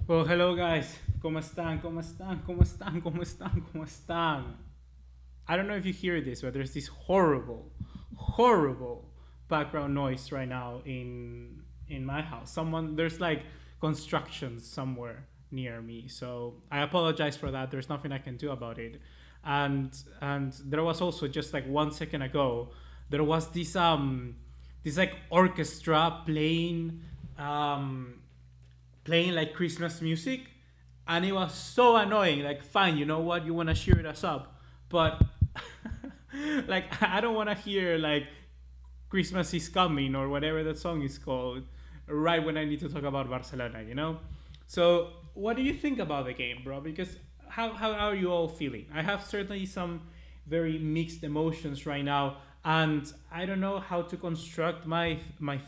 Well, hello guys. ¿Cómo están? ¿Cómo están? ¿Cómo están? ¿Cómo están? ¿Cómo están? I don't know if you hear this, but there's this horrible background noise right now in my house. There's like construction somewhere near me, so I apologize for that. There's nothing I can do about it. And there was also just like 1 second ago, there was this like orchestra playing like Christmas music, and it was so annoying. Like, fine, you know what? You want to cheer us up, but like I don't want to hear like Christmas is coming or whatever that song is called right when I need to talk about Barcelona. So what do you think about the game, bro? Because how are you all feeling? I have certainly some very mixed emotions right now, and I don't know how to construct my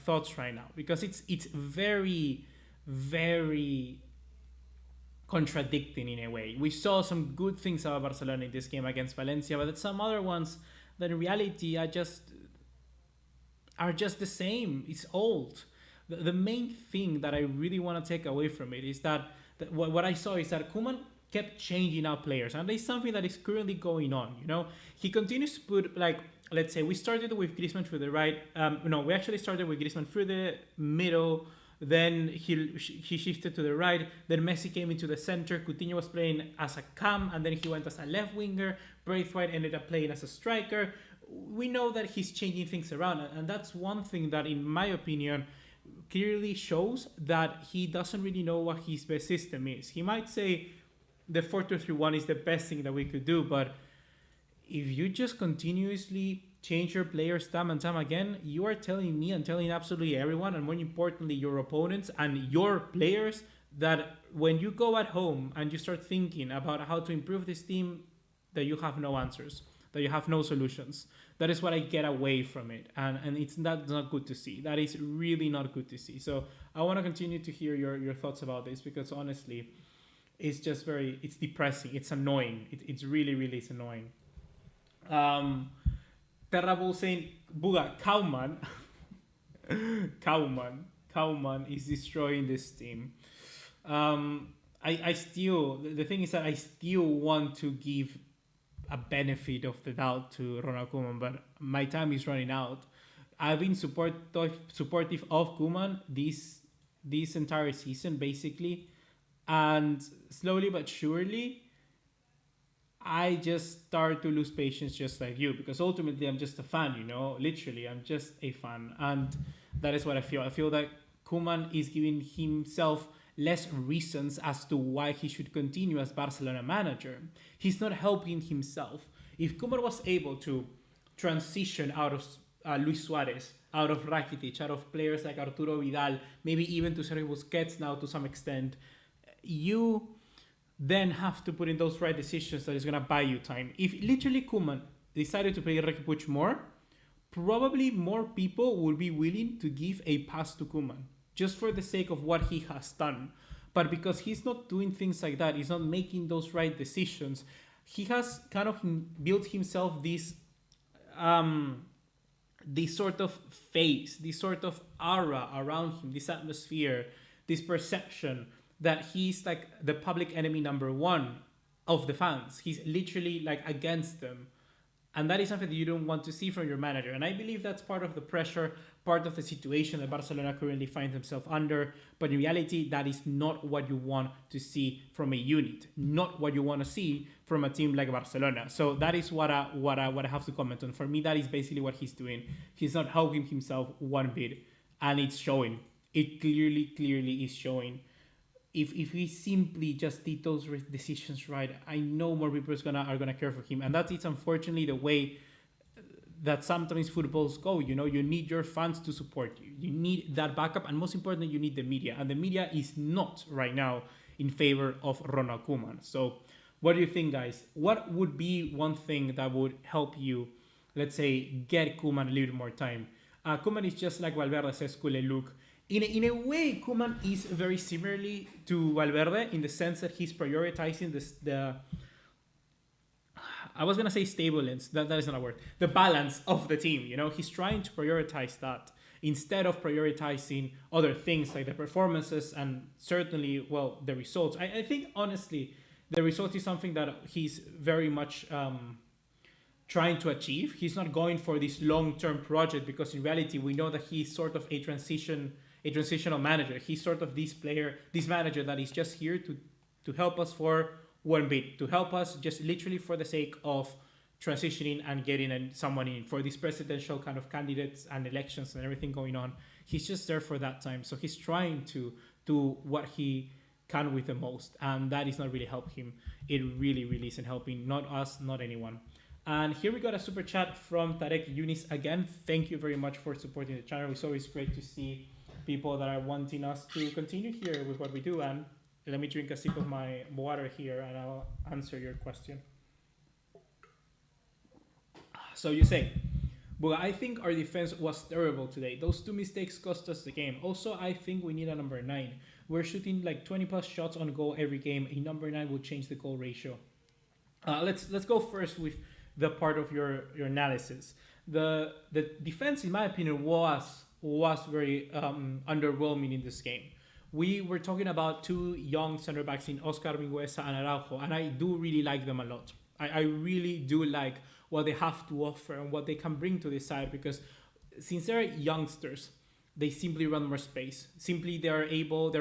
thoughts right now because it's very contradicting in a way. We saw some good things about Barcelona in this game against Valencia, but some other ones that in reality are just the same. It's old. The main thing that I really want to take away from it is that what I saw is that Koeman kept changing out players, and there's something that is currently going on. He continues to put, like, let's say we started with Griezmann through the right. No, we actually started with Griezmann through the middle. Then he shifted to the right. Then Messi came into the center. Coutinho was playing as a cam, and then he went as a left winger. Braithwaite ended up playing as a striker. We know that he's changing things around, and that's one thing that, in my opinion, clearly shows that he doesn't really know what his best system is. He might say the 4-2-3-1 is the best thing that we could do, but if you just continuously change your players time and time again, you are telling me and telling absolutely everyone, and more importantly, your opponents and your players, that when you go at home and you start thinking about how to improve this team, that you have no answers, that you have no solutions. That is what I get away from it, and that's not good to see. That is really not good to see. So I want to continue to hear your thoughts about this, because honestly, it's depressing. It's annoying. It's really it's annoying. Um, Terrible saying, Buga, Kauman is destroying this team. I still, the thing is that I still want to give a benefit of the doubt to Ronald Koeman, but my time is running out. I've been supportive of Koeman this entire season, basically, and slowly but surely, I just start to lose patience, just like you, because ultimately I'm just a fan, literally, I'm just a fan. And that is what I feel. I feel that Koeman is giving himself less reasons as to why he should continue as Barcelona manager. He's not helping himself. If Koeman was able to transition out of Luis Suarez, out of Rakitic, out of players like Arturo Vidal, maybe even to Sergio Busquets now to some extent, you then have to put in those right decisions that is going to buy you time. If literally Koeman decided to play Riqui Puig more, probably more people will be willing to give a pass to Koeman just for the sake of what he has done. But because he's not doing things like that, he's not making those right decisions, he has kind of built himself this sort of face, this sort of aura around him, this atmosphere, this perception that he's like the public enemy number one of the fans. He's literally like against them. And that is something that you don't want to see from your manager. And I believe that's part of the pressure, part of the situation that Barcelona currently finds themselves under. But in reality, that is not what you want to see from a unit, not what you want to see from a team like Barcelona. So that is what I have to comment on. For me, that is basically what he's doing. He's not helping himself one bit, and it's showing. It clearly is showing. If he simply just did those decisions right, I know more people are gonna care for him, and that is unfortunately the way that sometimes footballs go. You need your fans to support you. You need that backup, and most importantly, you need the media. And the media is not right now in favor of Ronald Koeman. So, what do you think, guys? What would be one thing that would help you, let's say, get Koeman a little bit more time? Koeman is just like Valverde says, "Cool look." In a way, Koeman is very similarly to Valverde in the sense that he's prioritizing the I was gonna say stableness. That is not a word. The balance of the team. He's trying to prioritize that instead of prioritizing other things like the performances and certainly, well, the results. I think honestly, the result is something that he's very much trying to achieve. He's not going for this long-term project because in reality, we know that he's sort of a transitional manager. He's sort of this player, this manager that is just here to help us for one bit, to help us just literally for the sake of transitioning and getting someone in for these presidential kind of candidates and elections and everything going on. He's just there for that time. So he's trying to do what he can with the most. And that is not really helping him. It really, really isn't helping. Not us, not anyone. And here we got a super chat from Tarek Yunis again. Thank you very much for supporting the channel. It's always great to see people that are wanting us to continue here with what we do. And let me drink a sip of my water here and I'll answer your question. So you say, but I think our defense was terrible today. Those two mistakes cost us the game. Also, I think we need a number 9. We're shooting like 20 plus shots on goal every game. A number 9 will change the goal ratio. Let's go first with the part of your analysis. The defense, in my opinion, was very underwhelming in this game. We were talking about two young center backs in Oscar Mingueza and Araujo, and I do really like them a lot. I really do like what they have to offer and what they can bring to this side because since they're youngsters, they simply run more space. Simply, they're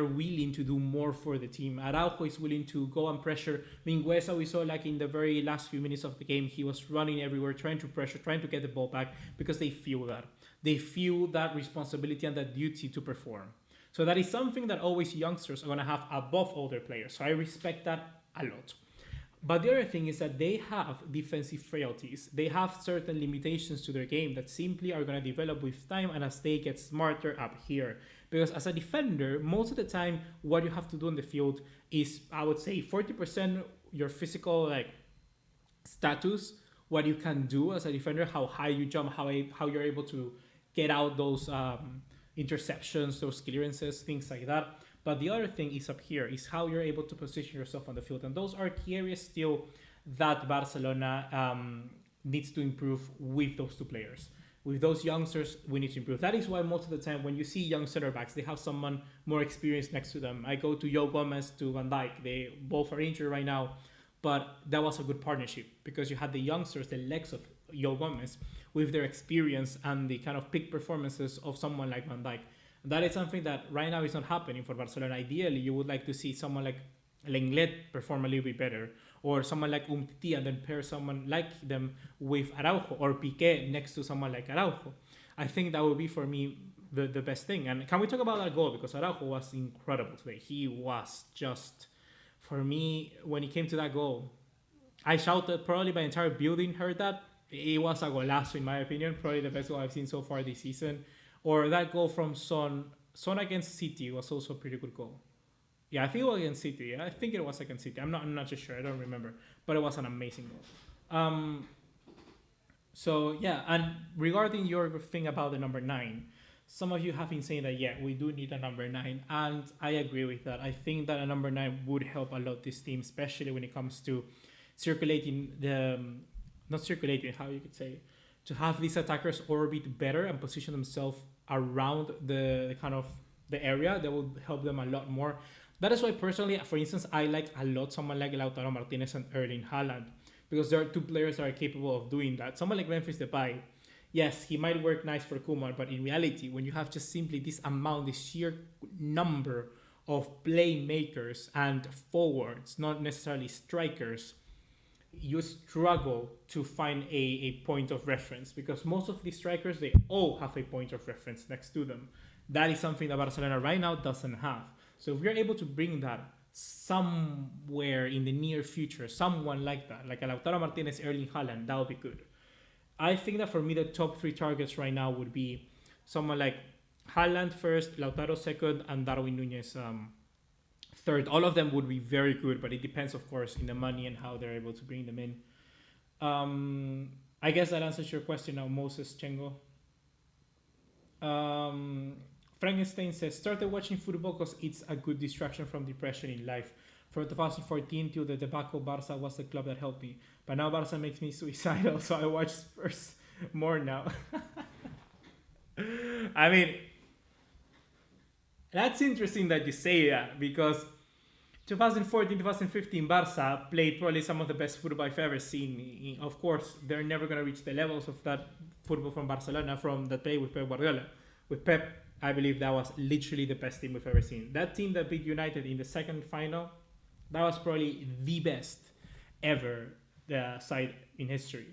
willing to do more for the team. Araujo is willing to go and pressure. Mingueza, we saw like in the very last few minutes of the game, he was running everywhere, trying to pressure, trying to get the ball back because they feel that. They feel that responsibility and that duty to perform. So that is something that always youngsters are going to have above older players. So I respect that a lot. But the other thing is that they have defensive frailties. They have certain limitations to their game that simply are going to develop with time and as they get smarter up here. Because as a defender, most of the time, what you have to do in the field is, I would say, 40% your physical status, what you can do as a defender, how high you jump, how you're able to get out those interceptions, those clearances, things like that. But the other thing is up here, is how you're able to position yourself on the field. And those are key areas still that Barcelona needs to improve with those two players. With those youngsters, we need to improve. That is why most of the time when you see young center backs, they have someone more experienced next to them. I go to Joe Gomez, to Van Dijk. They both are injured right now. But that was a good partnership because you had the youngsters, the legs of Joe Gomez, with their experience and the kind of peak performances of someone like Van Dijk. That is something that right now is not happening for Barcelona. Ideally, you would like to see someone like Lenglet perform a little bit better, or someone like Umtiti and then pair someone like them with Araujo, or Piqué next to someone like Araujo. I think that would be for me the best thing. And can we talk about that goal? Because Araujo was incredible today. He was just, for me, when he came to that goal, I shouted, probably my entire building heard that. It was a golazo in my opinion, probably the best goal I've seen so far this season. Or that goal from Son against City was also a pretty good goal. Yeah, I think it was against City. I think it was against City. I'm not just sure. I don't remember. But it was an amazing goal. So, yeah. And regarding your thing about the number 9, some of you have been saying that, yeah, we do need a number 9. And I agree with that. I think that a number 9 would help a lot this team, especially when it comes to circulating not circulating, how you could say, to have these attackers orbit better and position themselves around the kind of the area. That will help them a lot more. That is why personally, for instance, I like a lot someone like Lautaro Martinez and Erling Haaland, because there are two players that are capable of doing that. Someone like Memphis Depay, yes, he might work nice for Koeman, but in reality, when you have just simply this amount, this sheer number of playmakers and forwards, not necessarily strikers, you struggle to find a point of reference, because most of these strikers, they all have a point of reference next to them. That is something that Barcelona right now doesn't have. So if we're able to bring that somewhere in the near future, someone like that, like a Lautaro Martinez, Erling Haaland, that would be good. I think that for me, the top 3 targets right now would be someone like Haaland first, Lautaro second, and Darwin Núñez third. All of them would be very good, but it depends, of course, in the money and how they're able to bring them in. I guess that answers your question now, Moses Chengo. Frankenstein says, started watching football because it's a good distraction from depression in life. From 2014 till the debacle, Barca was the club that helped me. But now Barca makes me suicidal, so I watch Spurs more now. I mean, that's interesting that you say that because 2014, 2015, Barca played probably some of the best football I've ever seen. Of course, they're never going to reach the levels of that football from Barcelona from the play with Pep Guardiola. With Pep, I believe that was literally the best team we've ever seen. That team that beat United in the second final, that was probably the best ever side in history.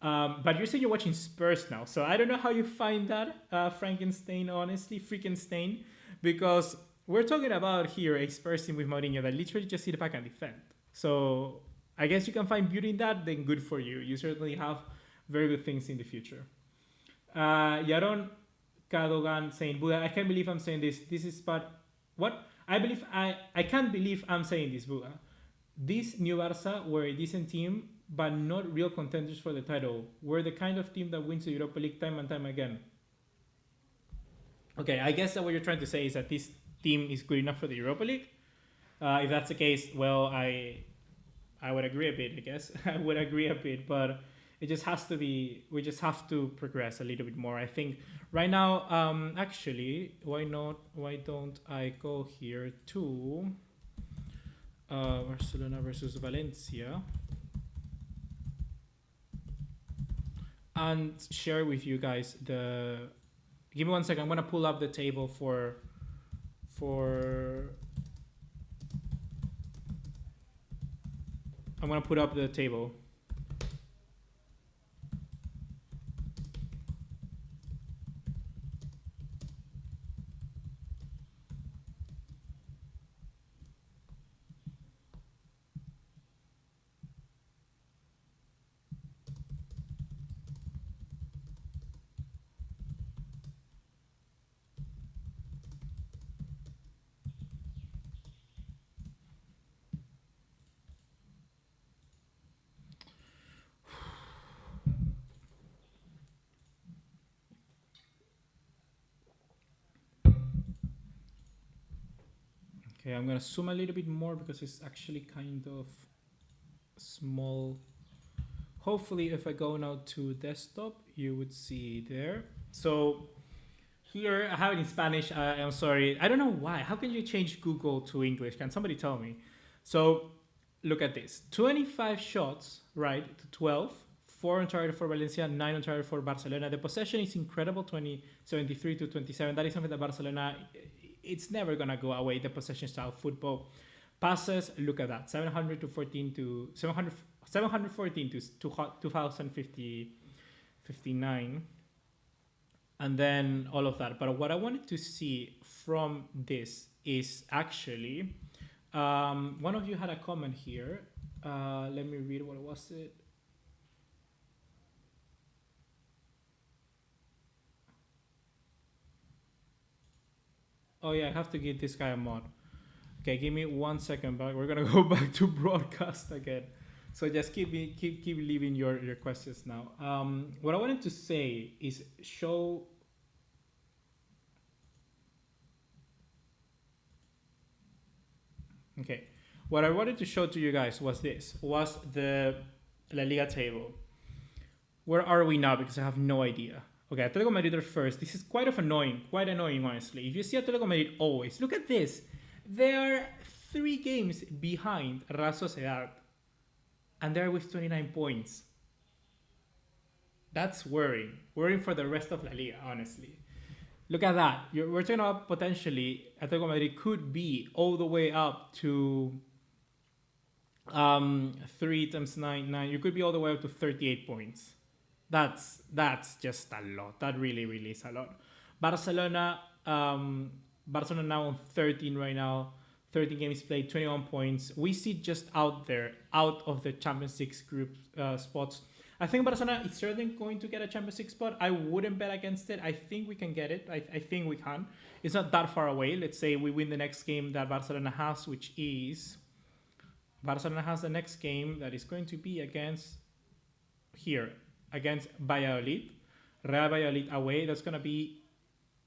But you said you're watching Spurs now, so I don't know how you find that, Frankenstein, honestly, Freakenstein, because we're talking about here a Spurs team with Mourinho that literally just sit back and defend. So I guess you can find beauty in that, then good for you. You certainly have very good things in the future. Yaron Cadogan saying, Buga, I can't believe I'm saying this. This is but what? I can't believe I'm saying this, Buga. This new Barca were a decent team, but not real contenders for the title. We're the kind of team that wins the Europa League time and time again. Okay, I guess that what you're trying to say is that this team is good enough for the Europa League. If that's the case, well, I would agree a bit. I guess I would agree a bit, but it just has to be. We just have to progress a little bit more. I think right now, actually, why not? Why don't I go here to Barcelona versus Valencia and share with you guys the. Give me 1 second. I'm gonna pull up the table for. I'm gonna put up the table. Okay, I'm gonna zoom a little bit more because it's actually kind of small. Hopefully, if I go now to desktop, you would see there. So here I have it in Spanish. I'm sorry. I don't know why. How can you change Google to English? Can somebody tell me? So look at this. 25 shots, right, to 12. 4 on target for Valencia, 9 on target for Barcelona. The possession is incredible, 73 to 27. That is something that Barcelona, it's never going to go away, the possession style football. Passes, look at that, 714 to 714 to 2059. And then all of that. But what I wanted to see from this is actually, one of you had a comment here. Let me read, what was it? Oh yeah, I have to give this guy a mod. Okay, give me 1 second, but we're gonna go back to broadcast again. So just keep leaving your questions now. What I wanted to say is show. Okay, what I wanted to show to you guys was the La Liga table. Where are we now? Because I have no idea. Okay, Atletico Madrid are first. This is quite annoying, honestly. If you see Atletico Madrid always, look at this. They are 3 games behind Real Sociedad, and they're with 29 points. That's worrying. Worrying for the rest of La Liga, honestly. Look at that. We're talking about potentially Atletico Madrid could be all the way up to 3 times 9. You could be all the way up to 38 points. That's just a lot. That really is a lot. Barcelona now on 13 right now. 13 games played, 21 points. We see just out of the Champions League group spots. I think Barcelona is certainly going to get a Champions League spot. I wouldn't bet against it. I think we can get it. I think we can. It's not that far away. Let's say we win the next game that Barcelona has, which is Barcelona has the next game that is going to be against Valladolid. Real Valladolid away. That's going to be...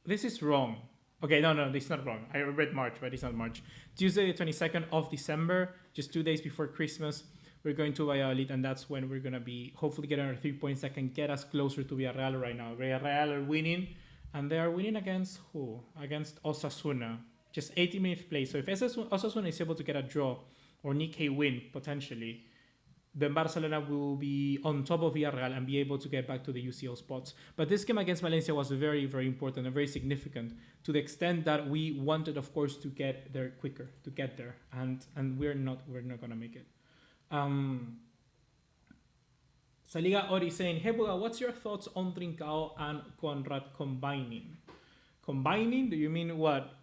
This is wrong. Okay, no, this is not wrong. I read March, but it's not March. Tuesday, the 22nd of December, just 2 days before Christmas, we're going to Valladolid, and that's when we're going to be hopefully getting our 3 points that can get us closer to Villarreal right now. Villarreal are winning. And they are winning against who? Against Osasuna. Just 80 minutes play. So if Osasuna is able to get a draw or Nikkei win potentially, then Barcelona will be on top of Villarreal and be able to get back to the UCL spots. But this game against Valencia was very, very important and very significant to the extent that we wanted, of course, to get there quicker, to get there, and we're not gonna make it. Saliga Ori saying, "Hey Buga, what's your thoughts on Trincao and Conrad combining? Combining? Do you mean what?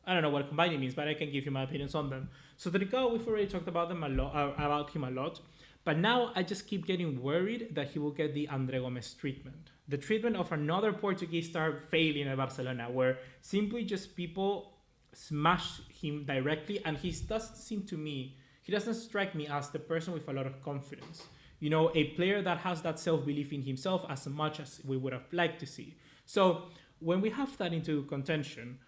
I don't know what combining means, but I can give you my opinions on them. So Trincao, we've already talked about him a lot, but now I just keep getting worried that he will get the Andre Gomes treatment, the treatment of another Portuguese star failing at Barcelona, where simply just people smash him directly, and he doesn't strike me as the person with a lot of confidence. You know, a player that has that self-belief in himself as much as we would have liked to see. So when we have that into contention,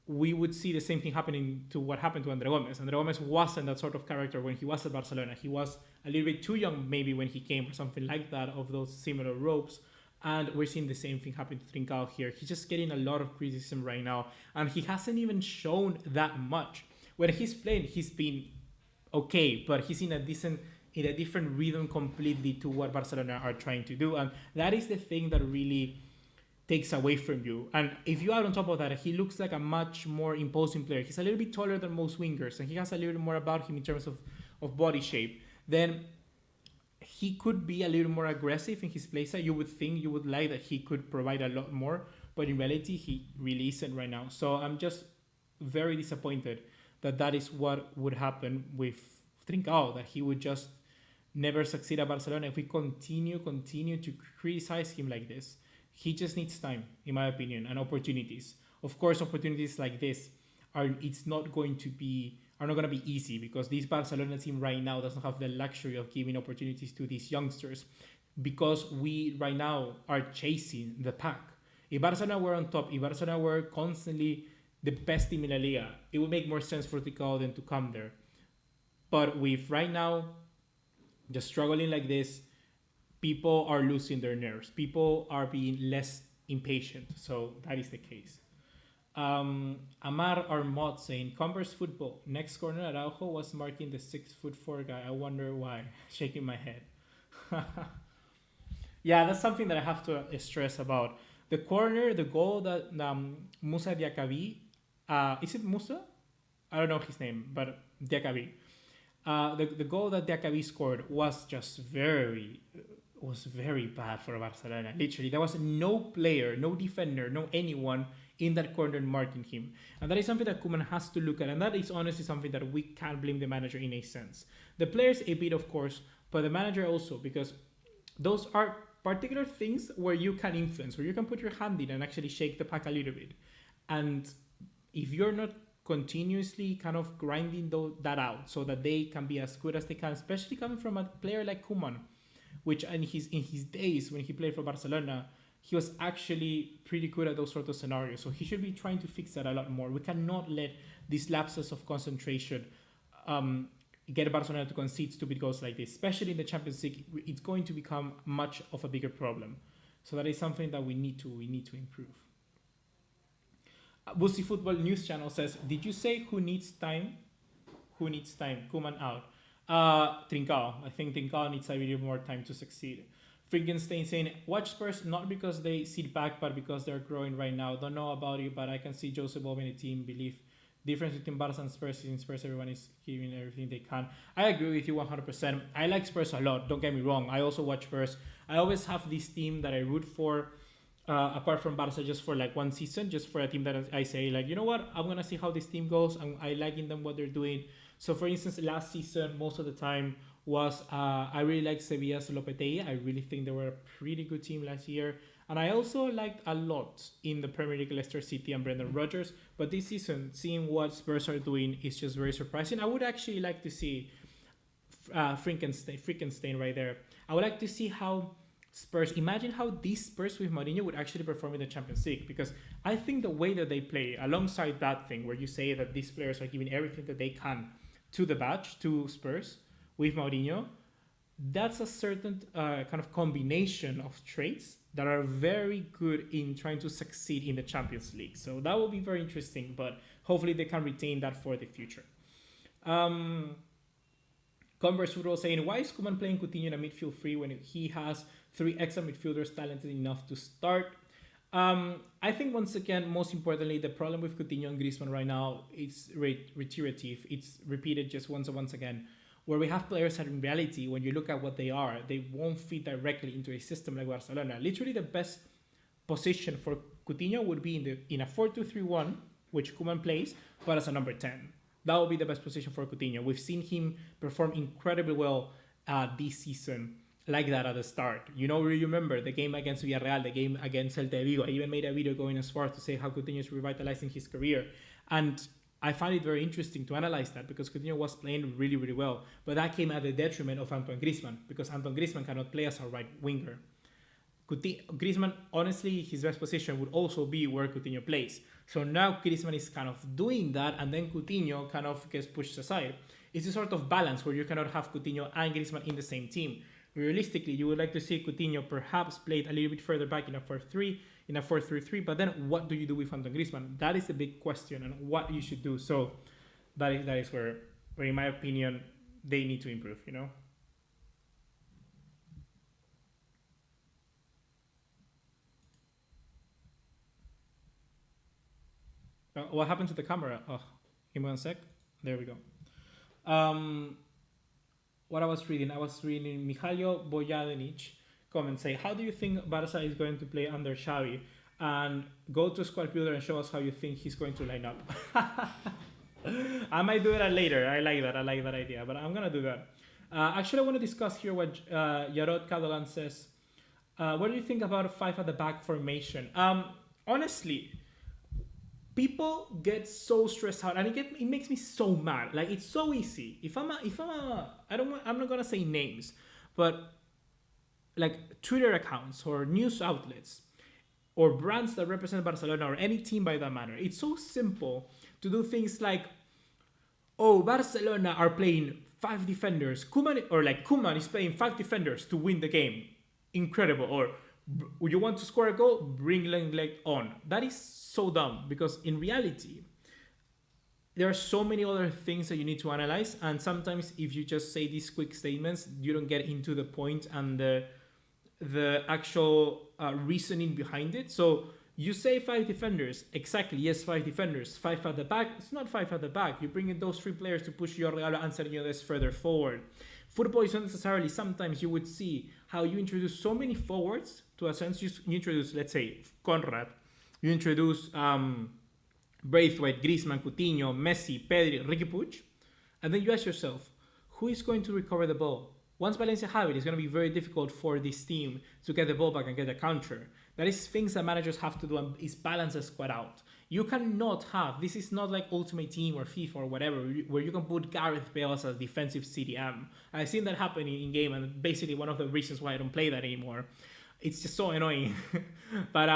we would see the same thing happening to what happened to Andre Gomes. Andre Gomes wasn't that sort of character when he was at Barcelona. He was a little bit too young maybe when he came or something like that, of those similar ropes. And we're seeing the same thing happen to Trincao here. He's just getting a lot of criticism right now, and he hasn't even shown that much. When he's playing, he's been okay, but he's in a different rhythm completely to what Barcelona are trying to do, and that is the thing that really takes away from you. And if you add on top of that, he looks like a much more imposing player. He's a little bit taller than most wingers, and he has a little bit more about him in terms of body shape. Then he could be a little more aggressive in his play style. You would think, you would like that he could provide a lot more, but in reality, he really isn't right now. So I'm just very disappointed that is what would happen with Trincao, that he would just never succeed at Barcelona if we continue to criticize him like this. He just needs time, in my opinion, and opportunities. Of course, opportunities like this are not going to be easy, because this Barcelona team right now doesn't have the luxury of giving opportunities to these youngsters, because we right now are chasing the pack. If Barcelona were on top, if Barcelona were constantly the best team in La Liga, it would make more sense for Trincao than to come there. But with right now just struggling like this, people are losing their nerves. People are being less impatient. So that is the case. Amar Armot saying, Converse football. Next corner, Araujo was marking the 6'4" guy. I wonder why. Shaking my head. Yeah, that's something that I have to stress about. The corner, the goal that Musa Diakabi, is it Musa? I don't know his name, but Diakabi. The goal that Diakabi scored was just very bad for Barcelona. Literally, there was no player, no defender, no anyone in that corner marking him. And that is something that Koeman has to look at. And that is honestly something that we can't blame the manager in a sense. The players a bit, of course, but the manager also, because those are particular things where you can influence, where you can put your hand in and actually shake the pack a little bit. And if you're not continuously kind of grinding that out so that they can be as good as they can, especially coming from a player like Koeman, which in his days when he played for Barcelona, he was actually pretty good at those sort of scenarios. So he should be trying to fix that a lot more. We cannot let these lapses of concentration get Barcelona to concede stupid goals like this, especially in the Champions League. It's going to become much of a bigger problem. So that is something that we need to improve. Bussy Football News Channel says, did you say who needs time? Who needs time? Koeman out. Trincao. I think Trincao needs a little more time to succeed. Frankenstein saying, watch Spurs not because they sit back, but because they're growing right now. Don't know about you, but I can see Jose Bob in the team. Believe difference between Barca and Spurs is in Spurs everyone is giving everything they can. I agree with you 100%. I like Spurs a lot. Don't get me wrong. I also watch Spurs. I always have this team that I root for. Apart from Barca, just for like one season, just for a team that I say like, you know what, I'm gonna see how this team goes. I like in them what they're doing. So for instance, last season, most of the time was I really liked Sevilla's Lopetegui. I really think they were a pretty good team last year. And I also liked a lot in the Premier League Leicester City and Brendan Rodgers. But this season, seeing what Spurs are doing is just very surprising. I would actually like to see Frankenstein right there. I would like to see how Spurs, imagine how these Spurs with Mourinho would actually perform in the Champions League, because I think the way that they play, alongside that thing where you say that these players are giving everything that they can to the batch, to Spurs with Mourinho, that's a certain kind of combination of traits that are very good in trying to succeed in the Champions League. So that will be very interesting, but hopefully they can retain that for the future. Converse Football saying, why is Koeman playing Coutinho in a midfield free when he has three extra midfielders talented enough to start? I think once again, most importantly, the problem with Coutinho and Griezmann right now is reiterative. It's repeated just once and once again, where we have players that in reality, when you look at what they are, they won't fit directly into a system like Barcelona. Literally the best position for Coutinho would be in a 4-2-3-1, which Koeman plays, but as a number 10. That would be the best position for Coutinho. We've seen him perform incredibly well this season like that at the start. You remember the game against Villarreal, the game against Celta de Vigo. I even made a video going as far to say how Coutinho is revitalizing his career. And I find it very interesting to analyze that because Coutinho was playing really, really well. But that came at the detriment of Antoine Griezmann because Antoine Griezmann cannot play as a right winger. Griezmann, honestly, his best position would also be where Coutinho plays. So now Griezmann is kind of doing that, and then Coutinho kind of gets pushed aside. It's a sort of balance where you cannot have Coutinho and Griezmann in the same team. Realistically, you would like to see Coutinho perhaps played a little bit further back in a 4-3, in a 4-3-3, but then what do you do with Antoine Griezmann? That is the big question and what you should do. So that is where in my opinion, they need to improve, What happened to the camera? Oh, give me 1 sec. There we go. What I was reading Mihailo Bojadenic comment say, how do you think Barca is going to play under Xavi? And go to Squad Builder and show us how you think he's going to line up. I might do that later. I like that idea, but I'm going to do that. Actually, I want to discuss here what Yarod Kadolan says. What do you think about a 5 at the back formation? Honestly, people get so stressed out, and it makes me so mad. Like, it's so easy. I'm not gonna say names, but like Twitter accounts or news outlets or brands that represent Barcelona or any team by that matter. It's so simple to do things like, oh, Barcelona are playing 5 defenders. Koeman is playing 5 defenders to win the game. Incredible. Or you want to score a goal? Bring Lenglet on. That is so dumb because in reality, there are so many other things that you need to analyze. And sometimes if you just say these quick statements, you don't get into the point and the actual reasoning behind it. So you say 5 defenders. Exactly. Yes, 5 defenders. 5 at the back. It's not 5 at the back. You bring in those 3 players to push Jordi Alba and Sergio Dest further forward. Football is not necessarily, sometimes you would see how you introduce so many forwards to a sense. You introduce, let's say, Conrad. You introduce Braithwaite, Griezmann, Coutinho, Messi, Pedri, Riqui Puig. And then you ask yourself, who is going to recover the ball? Once Valencia have it, it's going to be very difficult for this team to get the ball back and get a counter. That is things that managers have to do and is balance the squad out. You cannot have, this is not like Ultimate Team or FIFA or whatever, where you can put Gareth Bale as a defensive CDM. I've seen that happen in game, and basically one of the reasons why I don't play that anymore. It's just so annoying. But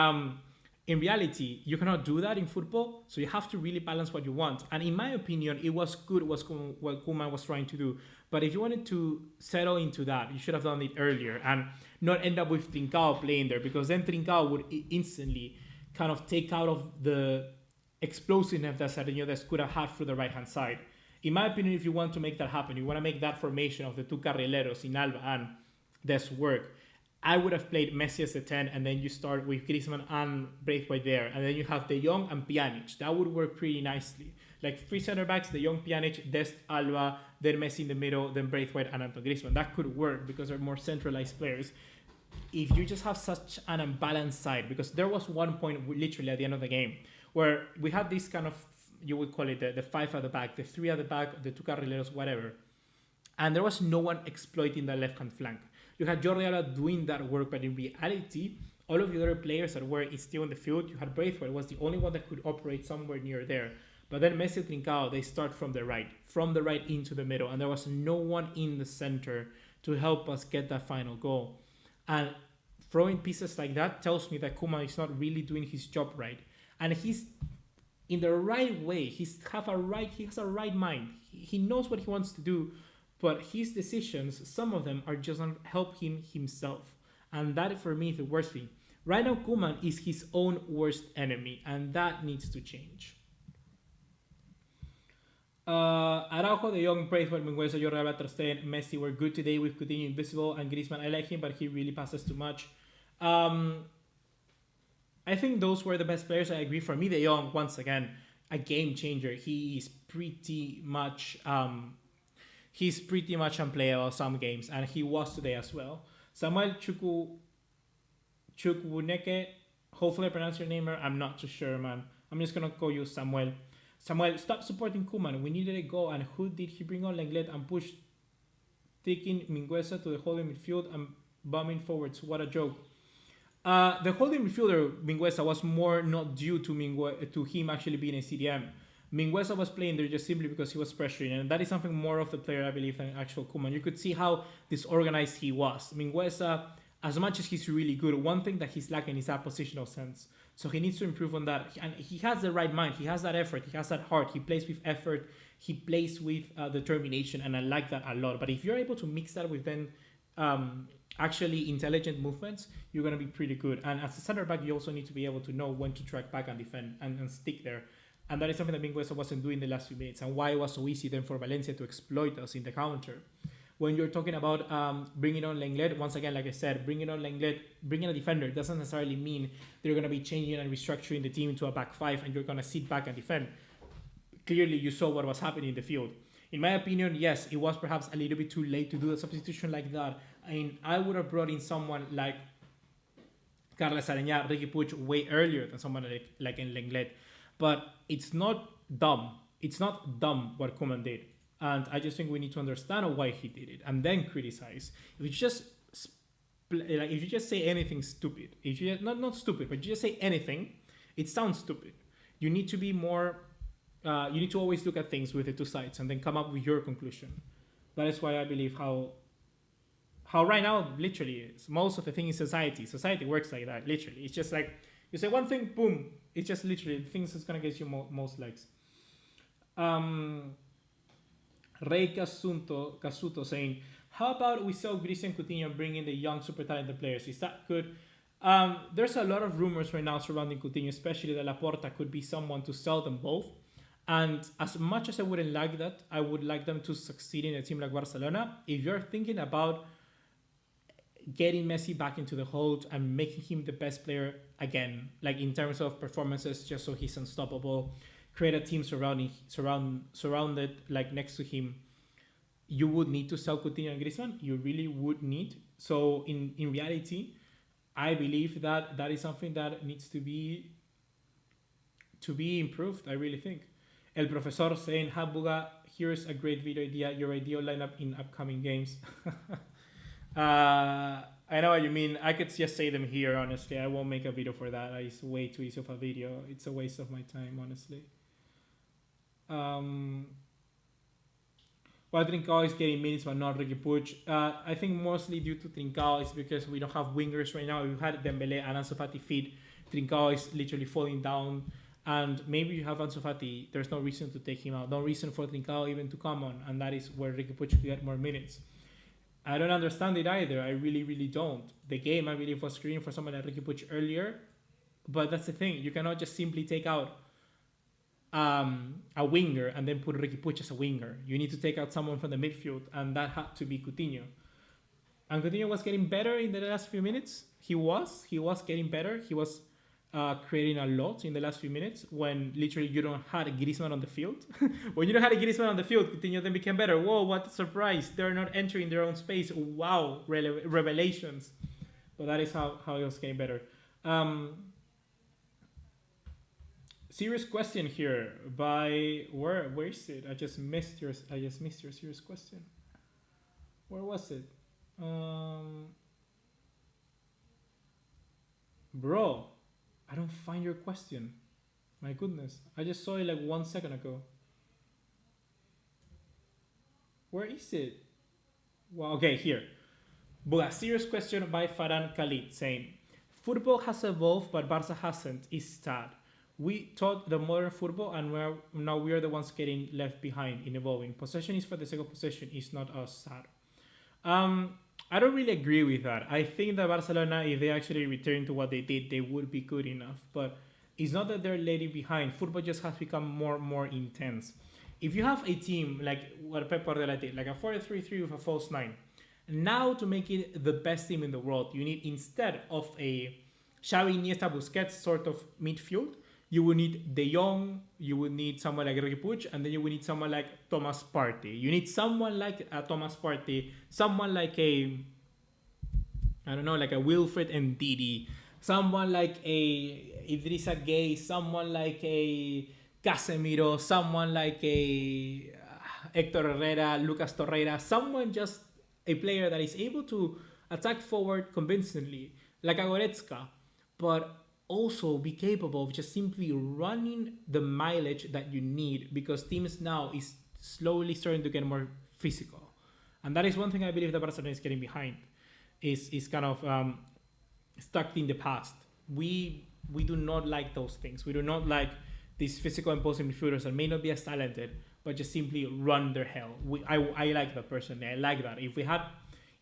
in reality, you cannot do that in football, so you have to really balance what you want. And in my opinion, it was good what Koeman was trying to do. But if you wanted to settle into that, you should have done it earlier and not end up with Trincao playing there, because then Trincao would instantly kind of take out of the explosiveness that Sergio Dest could have had through the right-hand side. In my opinion, if you want to make that happen, you want to make that formation of the 2 carrileros in Alba and Dest work, I would have played Messi as the 10, and then you start with Griezmann and Braithwaite there, and then you have De Jong and Pjanic. That would work pretty nicely. Like 3 center-backs, De Jong, Pjanic, Dest, Alba, then Messi in the middle, then Braithwaite and Antoine Griezmann. That could work because they're more centralized players. If you just have such an unbalanced side, because there was one point literally at the end of the game where we had this kind of, you would call it the 5 at the back, the 3 at the back, the 2 carrileros, whatever. And there was no one exploiting the left-hand flank. You had Jordi Alba doing that work, but in reality, all of the other players that were still in the field, you had Braithwaite was the only one that could operate somewhere near there. But then Messi and Trincao, they start from the right into the middle, and there was no one in the center to help us get that final goal. And throwing pieces like that tells me that Koeman is not really doing his job right. And he's in the right way. He has a right mind. He knows what he wants to do, but his decisions, some of them are just not help him himself. And that for me is the worst thing. Right now, Koeman is his own worst enemy, and that needs to change. Araujo, De Jong, Braithwaite, Mingueza, Jordi Alba, Ter Stegen, Messi were good today with Coutinho invisible, and Griezmann, I like him, but he really passes too much. I think those were the best players. I agree. For me, De Jong, once again, a game changer. He's pretty much unplayable some games, and he was today as well. Samuel Chukwuneke, hopefully I pronounce your name. I'm not too sure, man. I'm just gonna call you Samuel. Samuel, stop supporting Koeman. We needed a goal, and who did he bring on? Lenglet and push, taking Mingueza to the holding midfield and bombing forwards. What a joke. The holding midfielder Mingueza was more not due to him actually being a CDM. Mingueza was playing there just simply because he was pressuring, and that is something more of the player, I believe, than actual Koeman. You could see how disorganized he was. Mingueza, as much as he's really good, one thing that he's lacking is that positional sense. So he needs to improve on that. And he has the right mind. He has that effort. He has that heart. He plays with effort. He plays with determination, and I like that a lot. But if you're able to mix that with then actually intelligent movements, you're going to be pretty good. And as a center back, you also need to be able to know when to track back and defend and stick there. And that is something that Mingueza wasn't doing the last few minutes, and why it was so easy then for Valencia to exploit us in the counter. When you're talking about bringing on Lenglet, once again, like I said, bringing on Lenglet, bringing a defender doesn't necessarily mean they're going to be changing and restructuring the team into a back five and you're going to sit back and defend. Clearly, you saw what was happening in the field. In my opinion, yes, it was perhaps a little bit too late to do a substitution like that. I mean, I would have brought in someone like Carles Arañá, Riqui Puig way earlier than someone like in Lenglet. But it's not dumb. It's not dumb what Koeman did. And I just think we need to understand why he did it and then criticize. If you just say anything stupid, if you not stupid, but you just say anything, it sounds stupid. You need to be more. You need to always look at things with the two sides and then come up with your conclusion. That is why I believe how right now literally is most of the thing in society. Society works like that. Literally, it's just like you say one thing, boom. It's just literally the things that's gonna get you most likes. Rey Casuto saying, how about we sell Griezmann and Coutinho and bring in the young super talented players? Is that good? There's a lot of rumors right now surrounding Coutinho, especially that Laporta could be someone to sell them both. And as much as I wouldn't like that, I would like them to succeed in a team like Barcelona. If you're thinking about getting Messi back into the hold and making him the best player again, like in terms of performances, just so he's unstoppable, create a team surrounded like next to him, you would need to sell Coutinho and Griezmann. You really would need. So in reality, I believe that is something that needs to be improved. I really think. El Profesor saying, "Hi Buga, here's a great video idea. Your ideal lineup in upcoming games." I know what you mean. I could just say them here. Honestly, I won't make a video for that. It's way too easy of a video. It's a waste of my time, honestly. While Trincao is getting minutes but not Riqui Puig, I think mostly due to Trincao is because we don't have wingers right now. We've had Dembele and Ansu Fati fit. Trincao is literally falling down, and maybe you have Ansu Fati. There's no reason to take him out. No reason for Trincao even to come on, and that is where Riqui Puig could get more minutes. I don't understand it either. I really don't. The game, I believe, was screening for someone like Riqui Puig earlier, but that's the thing. You cannot just simply take out a winger and then put Riqui Puig as a winger. You need to take out someone from the midfield, and that had to be Coutinho. And Coutinho was getting better in the last few minutes. He was getting better. He was creating a lot in the last few minutes when literally you don't have Griezmann on the field. When you don't have Griezmann on the field, Coutinho then became better. Whoa, what a surprise. They're not entering their own space. Wow, revelations. But that is how he was getting better. Serious question here by where is it? I just missed your serious question. Where was it? Bro, I don't find your question. My goodness, I just saw it like 1 second ago. Where is it? Well, okay, here. But a serious question by Farhan Khalid saying, football has evolved, but Barca hasn't. It's sad. We taught the modern football, and now we are the ones getting left behind in evolving. Possession is for the sake of possession. It's not us, sad. I don't really agree with that. I think that Barcelona, if they actually return to what they did, they would be good enough. But it's not that they're lagging behind. Football just has become more intense. If you have a team like what Pep Guardiola did, like a 4-3-3 with a false nine, now to make it the best team in the world, you need, instead of a Xavi, Iniesta, Busquets sort of midfield, you would need De Jong, you would need someone like Ricky Puig, and then you would need someone like Thomas Partey. You need someone like Thomas Partey, someone like a, I don't know, like a Wilfred Ndidi, someone like a Idrissa Gueye, someone like a Casemiro, someone like a Hector Herrera, Lucas Torreira, someone just a player that is able to attack forward convincingly, like a Goretzka, but also be capable of just simply running the mileage that you need, because teams now is slowly starting to get more physical. And that is one thing I believe that Barcelona is getting behind, is kind of stuck in the past. We do not like those things. We do not like these physical imposing midfielders that may not be as talented, but just simply run their hell. I like that personally. I like that. If we had,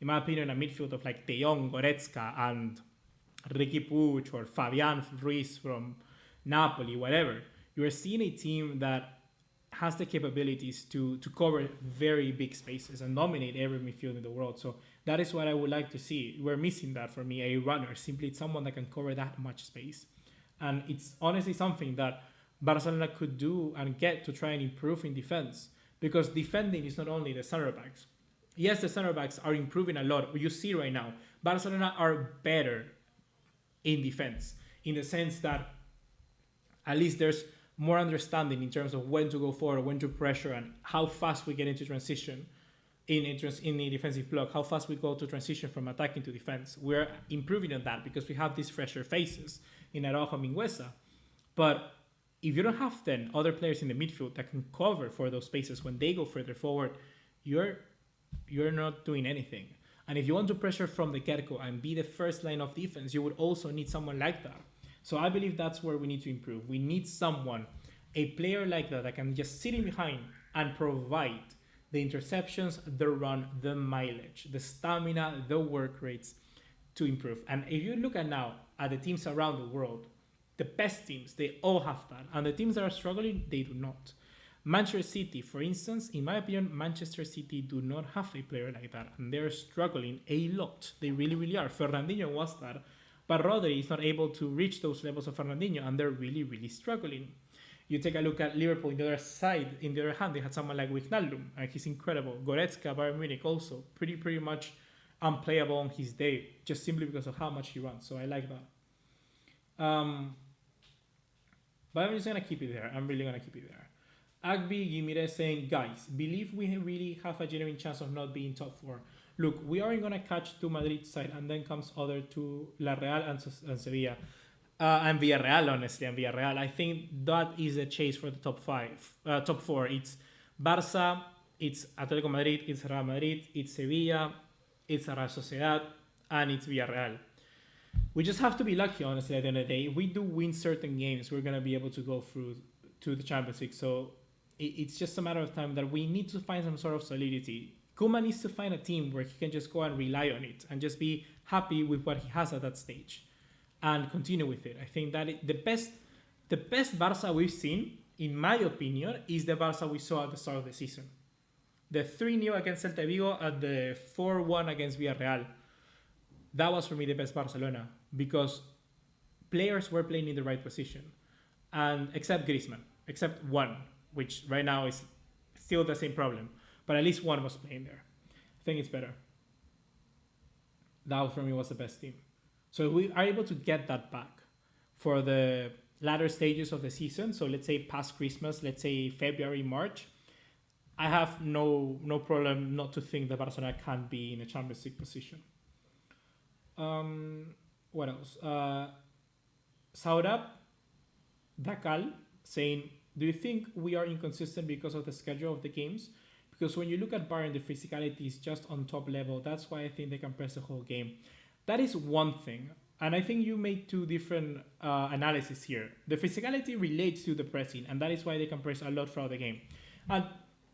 in my opinion, a midfield of like De Jong, Goretzka, and Ricky Puig or Fabian Ruiz from Napoli, whatever, you are seeing a team that has the capabilities to cover very big spaces and dominate every midfield in the world. So that is what I would like to see. We're missing that for me, a runner, simply someone that can cover that much space. And it's honestly something that Barcelona could do and get to try and improve in defense, because defending is not only the center backs. Yes, the center backs are improving a lot. You see right now, Barcelona are better in defense, in the sense that at least there's more understanding in terms of when to go forward, when to pressure, and how fast we get into transition in the defensive block, how fast we go to transition from attacking to defense. We're improving on that because we have these fresher faces in Araujo, Mingueza. But if you don't have then other players in the midfield that can cover for those spaces when they go further forward, you're not doing anything. And if you want to pressure from the get-go and be the first line of defense, you would also need someone like that. So I believe that's where we need to improve. We need someone, a player like that can just sit in behind and provide the interceptions, the run, the mileage, the stamina, the work rates to improve. And if you look at now at the teams around the world, the best teams, they all have that. And the teams that are struggling, they do not. Manchester City, for instance, in my opinion, Manchester City do not have a player like that. And they're struggling a lot. They really, really are. Fernandinho was that. But Rodri is not able to reach those levels of Fernandinho. And they're really, really struggling. You take a look at Liverpool in the other side. In the other hand, they had someone like Wijnaldum. And he's incredible. Goretzka, Bayern Munich also. Pretty much unplayable on his day. Just simply because of how much he runs. So I like that. But I'm just going to keep it there. I'm really going to keep it there. Agbi Gimire saying, guys, believe we really have a genuine chance of not being top four. Look, we aren't going to catch to Madrid side, and then comes other two, La Real and Sevilla. And Villarreal, honestly, and Villarreal. I think that is a chase for the top four. It's Barça, it's Atletico Madrid, it's Real Madrid, it's Sevilla, it's Real Sociedad, and it's Villarreal. We just have to be lucky, honestly, at the end of the day. If we do win certain games, we're going to be able to go through to the Champions League. So it's just a matter of time that we need to find some sort of solidity. Koeman needs to find a team where he can just go and rely on it and just be happy with what he has at that stage and continue with it. I think that the best Barca we've seen, in my opinion, is the Barca we saw at the start of the season. The 3-0 against Celta Vigo and the 4-1 against Villarreal. That was for me the best Barcelona, because players were playing in the right position, and except Griezmann, except one, which right now is still the same problem, but at least one was playing there. I think it's better. That for me was the best team. So we are able to get that back for the latter stages of the season. So let's say past Christmas, let's say February, March. I have no problem not to think that Barcelona can be in a Champions League position. What else? Saurabh Dakal saying, do you think we are inconsistent because of the schedule of the games? Because when you look at Bayern, the physicality is just on top level. That's why I think they can press the whole game. That is one thing. And I think you made two different analyses here. The physicality relates to the pressing, and that is why they can press a lot throughout the game. And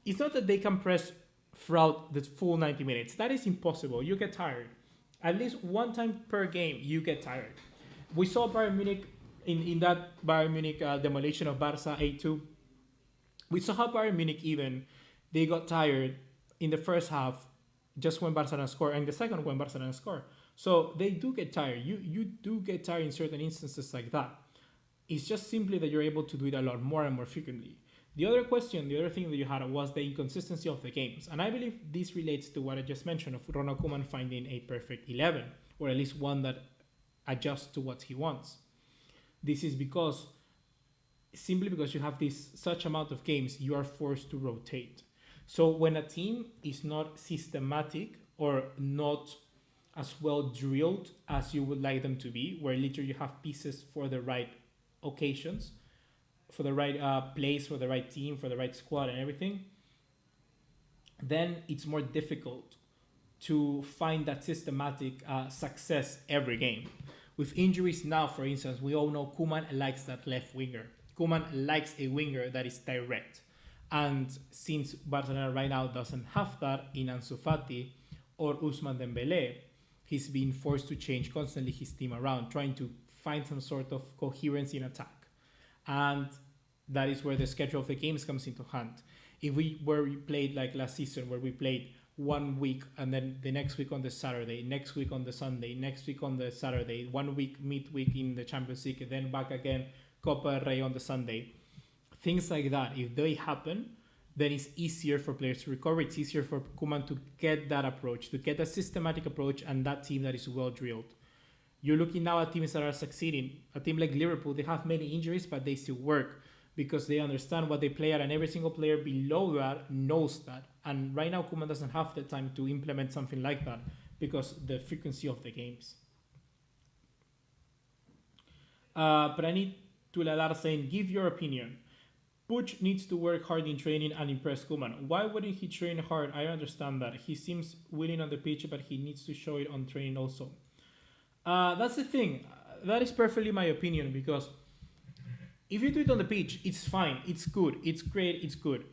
it's not that they can press throughout the full 90 minutes. That is impossible. You get tired. At least one time per game, you get tired. We saw Bayern Munich in that Bayern Munich demolition of Barca 8-2. We saw how Bayern Munich even, they got tired in the first half just when Barcelona scored, and the second when Barcelona scored. So they do get tired. You do get tired in certain instances like that. It's just simply that you're able to do it a lot more and more frequently. The other thing that you had was the inconsistency of the games. And I believe this relates to what I just mentioned of Ronald Koeman finding a perfect 11, or at least one that adjusts to what he wants. This is simply because you have this such amount of games, you are forced to rotate. So when a team is not systematic or not as well drilled as you would like them to be, where literally you have pieces for the right occasions, for the right place, for the right team, for the right squad and everything, then it's more difficult to find that systematic success every game. With injuries now, for instance, we all know Koeman likes that left winger. Koeman likes a winger that is direct. And since Barcelona right now doesn't have that in Ansu Fati or Ousmane Dembélé, he's been forced to change constantly his team around, trying to find some sort of coherence in attack. And that is where the schedule of the games comes into hand. If we played like last season, where we played 1 week and then the next week on the Saturday, next week on the Sunday, next week on the Saturday, 1 week midweek in the Champions League, and then back again, Copa del Rey on the Sunday. Things like that, if they happen, then it's easier for players to recover. It's easier for Koeman to get that approach, to get a systematic approach and that team that is well drilled. You're looking now at teams that are succeeding. A team like Liverpool, they have many injuries, but they still work because they understand what they play at, and every single player below that knows that. And right now, Koeman doesn't have the time to implement something like that because the frequency of the games. But I need to Lalar saying, give your opinion. Puig needs to work hard in training and impress Koeman. Why wouldn't he train hard? I understand that. He seems willing on the pitch, but he needs to show it on training also. That's the thing. That is perfectly my opinion, because if you do it on the pitch, it's fine. It's good. It's great. It's good.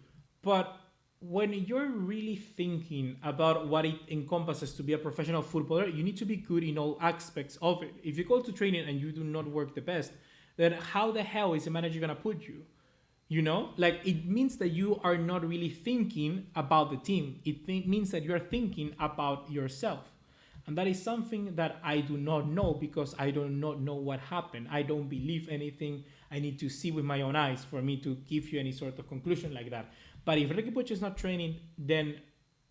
But when you're really thinking about what it encompasses to be a professional footballer, you need to be good in all aspects of it. If you go to training and you do not work the best, then how the hell is the manager going to put you? You know, like, it means that you are not really thinking about the team. It means that you're thinking about yourself. And that is something that I do not know, because I do not know what happened. I don't believe anything. I need to see with my own eyes for me to give you any sort of conclusion like that. But if Ricky Puig is not training then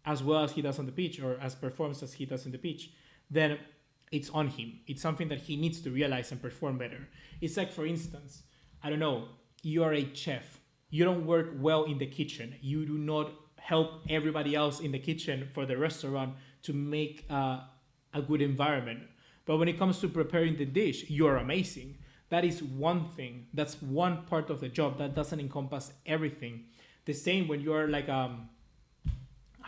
as well as he does on the pitch, or as performs as he does on the pitch, then it's on him. It's something that he needs to realize and perform better. It's like, for instance, I don't know, you are a chef. You don't work well in the kitchen. You do not help everybody else in the kitchen for the restaurant to make a good environment. But when it comes to preparing the dish, you're amazing. That is one thing. That's one part of the job. That doesn't encompass everything. The same when you're like, I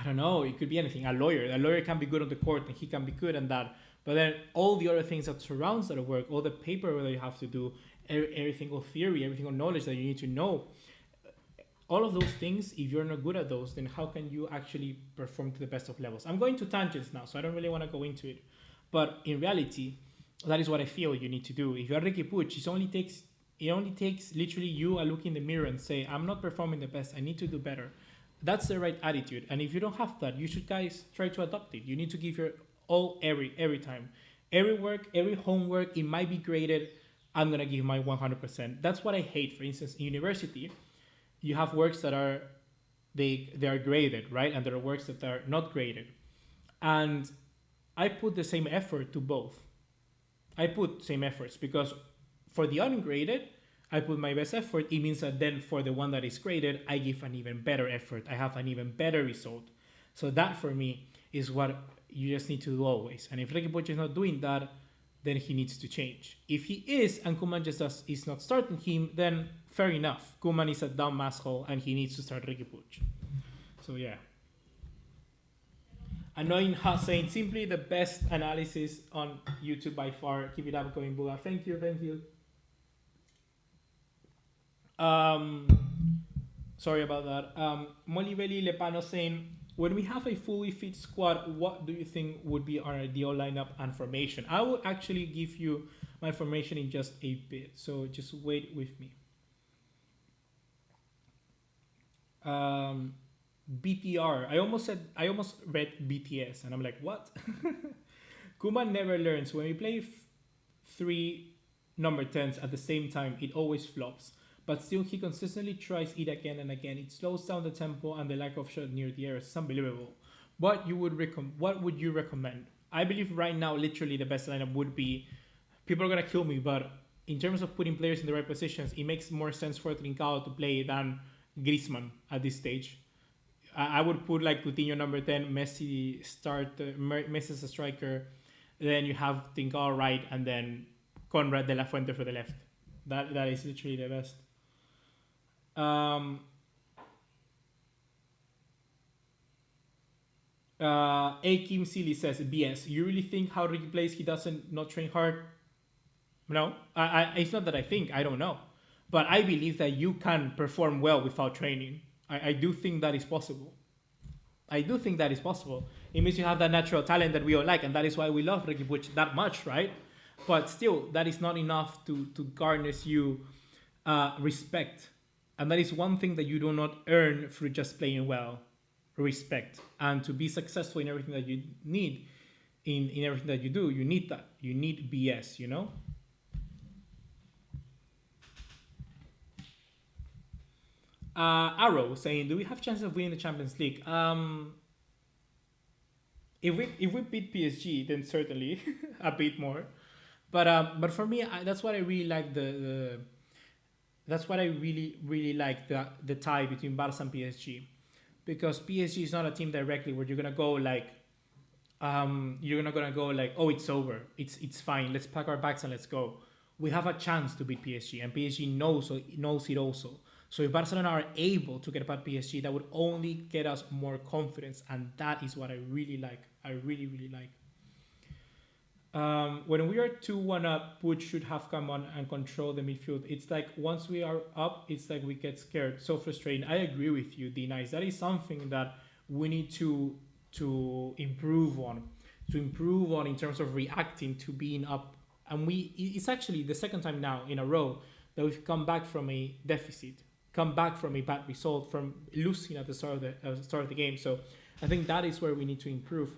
don't know, it could be anything. A lawyer. A lawyer can be good on the court and he can be good at that. But then all the other things that surrounds that work, all the paperwork that you have to do, every single theory, every single knowledge that you need to know, all of those things, if you're not good at those, then how can you actually perform to the best of levels? I'm going to tangents now, so I don't really want to go into it. But in reality, that is what I feel you need to do. If you're Ricky Puig, it only takes literally you a look in the mirror and say, I'm not performing the best, I need to do better. That's the right attitude. And if you don't have that, you should, guys, try to adopt it. You need to give your all every time. Every work, every homework, it might be graded. I'm going to give my 100%. That's what I hate. For instance, in university, you have works that are they are graded, right? And there are works that are not graded. And I put the same effort to both. I put same efforts, because for the ungraded, I put my best effort. It means that then for the one that is graded, I give an even better effort. I have an even better result. So that for me is what you just need to do always. And if Ricky Puig is not doing that, then he needs to change. If he is, and Koeman just is not starting him, then fair enough. Koeman is a dumb asshole and he needs to start Ricky Puig. So yeah. Annoying Hussein, simply the best analysis on YouTube by far. Keep it up, going Buga. Thank you. Sorry about that. Molibeli Lepano saying, when we have a fully fit squad, what do you think would be our ideal lineup and formation? I will actually give you my formation in just a bit, so just wait with me. Um, BTR. I almost read BTS, and I'm like, what? Koeman never learns. When we play three number 10s at the same time, it always flops. But still, he consistently tries it again and again. It slows down the tempo and the lack of shot near the air. It's unbelievable. What would you recommend? I believe right now, literally, the best lineup would be. People are gonna kill me, but in terms of putting players in the right positions, it makes more sense for Trincao to play than Griezmann at this stage. I would put like Coutinho number 10, Messi as a striker, then you have Trincao right, and then Conrad de la Fuente for the left. That is literally the best. Akim Sealy says, BS. You really think how Ricky plays, he doesn't not train hard? No, it's not that I think, I don't know. But I believe that you can perform well without training. I do think that is possible. I do think that is possible. It means you have that natural talent that we all like, and that is why we love Ricky Puig that much, right? But still, that is not enough to garner you respect. And that is one thing that you do not earn through just playing well. Respect. And to be successful in everything that you need, in everything that you do, you need that. You need BS, you know? Arrow saying, do we have chances of winning the Champions League? If we beat PSG, then certainly a bit more. But for me, that's what I really like that's what I really like the tie between Barca and PSG, because PSG is not a team directly where you're gonna go like oh, it's over, it's fine, let's pack our bags and let's go. We have a chance to beat PSG, and PSG knows it also. So if Barcelona are able to get past PSG, that would only get us more confidence, and that is what I really like. I really like. When we are 2-1 up, Puig should have come on and control the midfield. It's like once we are up, it's like we get scared. So frustrating. I agree with you, D-Nice. That is something that we need to improve on. To improve on in terms of reacting to being up. And it's actually the second time now in a row that we've come back from a deficit, come back from a bad result, from losing at the start of the game. So I think that is where we need to improve.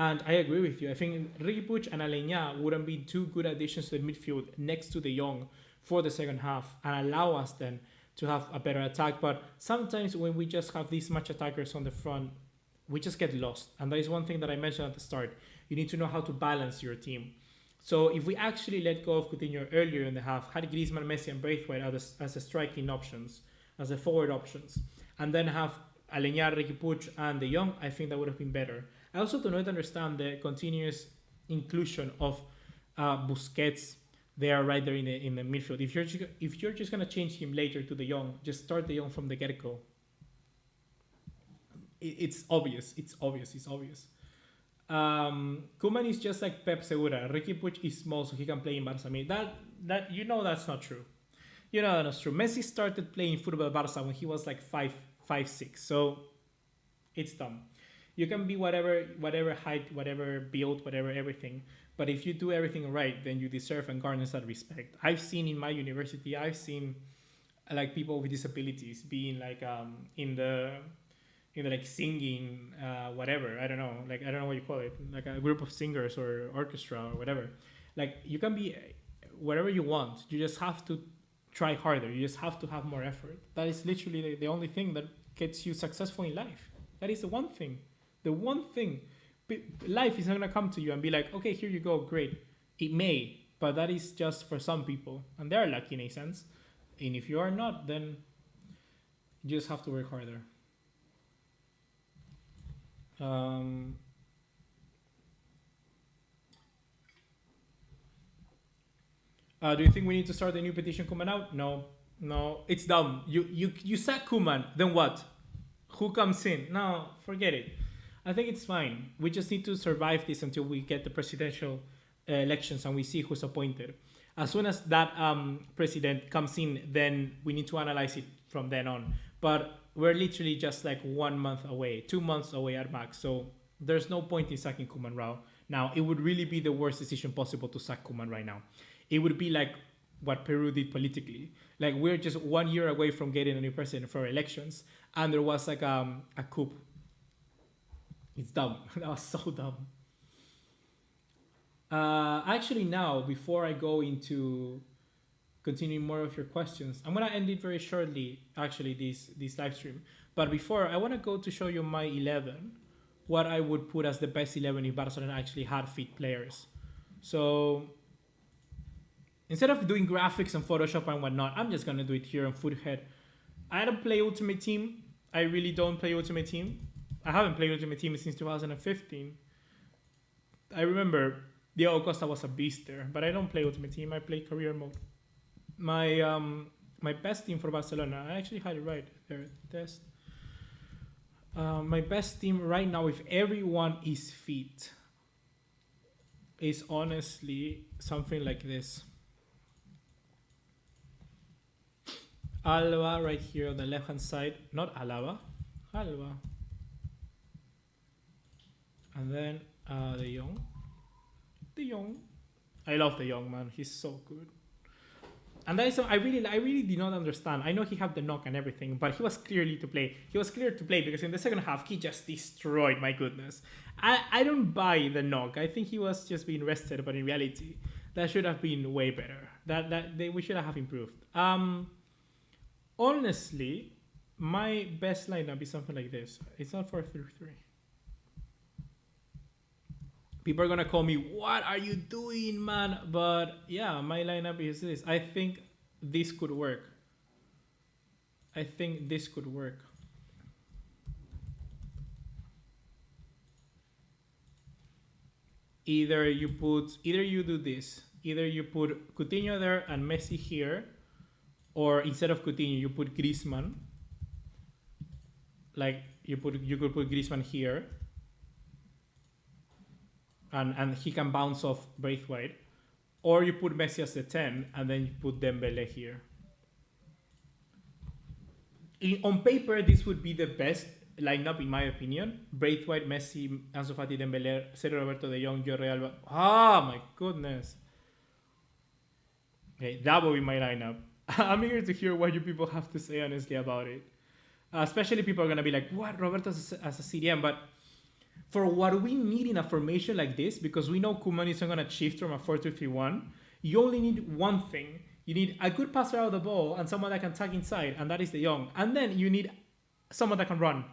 And I agree with you. I think Riqui Puig and Aleñá wouldn't be two good additions to the midfield next to De Jong for the second half, and allow us then to have a better attack. But sometimes when we just have these much attackers on the front, we just get lost. And that is one thing that I mentioned at the start. You need to know how to balance your team. So if we actually let go of Coutinho earlier in the half, had Griezmann, Messi and Braithwaite as the striking options, as the forward options, and then have Aleñá, Riqui Puig and De Jong, I think that would have been better. I also do not understand the continuous inclusion of Busquets there right there in the midfield. If you're just gonna change him later to De Jong, just start De Jong from the get-go. It's obvious. Koeman is just like Pep Segura. Riqui Puig is small, so he can play in Barca. I mean, that you know that's not true. You know that's true. Messi started playing football Barca when he was like 5'6", so it's dumb. You can be whatever height, whatever build, whatever everything. But if you do everything right, then you deserve and garner that respect. I've seen in my university, like people with disabilities being like in the like singing whatever. I don't know what you call it, like a group of singers or orchestra or whatever. Like you can be whatever you want. You just have to try harder. You just have to have more effort. That is literally the only thing that gets you successful in life. That is the one thing. The one thing. Life is not going to come to you and be like, okay, here you go, great. It may, but that is just for some people. And they're lucky in a sense. And if you are not, then you just have to work harder. Do you think we need to start a new petition Koeman out? No, it's dumb. You sack Koeman, then what? Who comes in? No, forget it. I think it's fine. We just need to survive this until we get the presidential elections and we see who's appointed. As soon as that president comes in, then we need to analyze it from then on. But we're literally just like 1 month away, 2 months away at max. So there's no point in sacking Koeman now. It would really be the worst decision possible to sack Koeman right now. It would be like what Peru did politically. Like we're just 1 year away from getting a new president for elections, and there was like a coup. It's dumb. That was so dumb. Actually, now before I go into continuing more of your questions, I'm gonna end it very shortly. Actually, this live stream, but before I want to go to show you my 11, what I would put as the best 11 if Barcelona actually had fit players. So instead of doing graphics and Photoshop and whatnot, I'm just gonna do it here on Foothead. I don't play Ultimate Team. I really don't play Ultimate Team. I haven't played Ultimate Team since 2015. I remember Diego Costa was a beast there, but I don't play Ultimate Team. I play career mode. My best team for Barcelona, I actually had it right there. Test. My best team right now, if everyone is fit, is honestly something like this. Alba right here on the left hand side, not Alaba, Alba. And then De Jong. De Jong. I love De Jong, man. He's so good. And that is I really did not understand. I know he had the knock and everything, but he was clearly to play. He was clear to play because in the second half he just destroyed. My goodness, I don't buy the knock. I think he was just being rested, but in reality, that should have been way better. We should have improved. Honestly, my best lineup is something like this. It's not 4-3-3. People are gonna call me, what are you doing, man? But yeah, my lineup is this. I think this could work. Either you do this. Either you put Coutinho there and Messi here, or instead of Coutinho, you put Griezmann. Like you could put Griezmann here. And he can bounce off Braithwaite, or you put Messi as the 10 and then you put Dembele here. On paper, this would be the best lineup in my opinion. Braithwaite, Messi, Ansu Fati, Dembele, Sergio Roberto, De Jong, Jordi Alba. Ah, my goodness. Okay, that would be my lineup. I'm eager to hear what you people have to say honestly about it. Especially people are gonna be like, what, Roberto as a CDM, but for what we need in a formation like this, because we know Koeman isn't going to shift from a 4-2-3-1, you only need one thing. You need a good passer out of the ball and someone that can tag inside, and that is De Jong. And then you need someone that can run.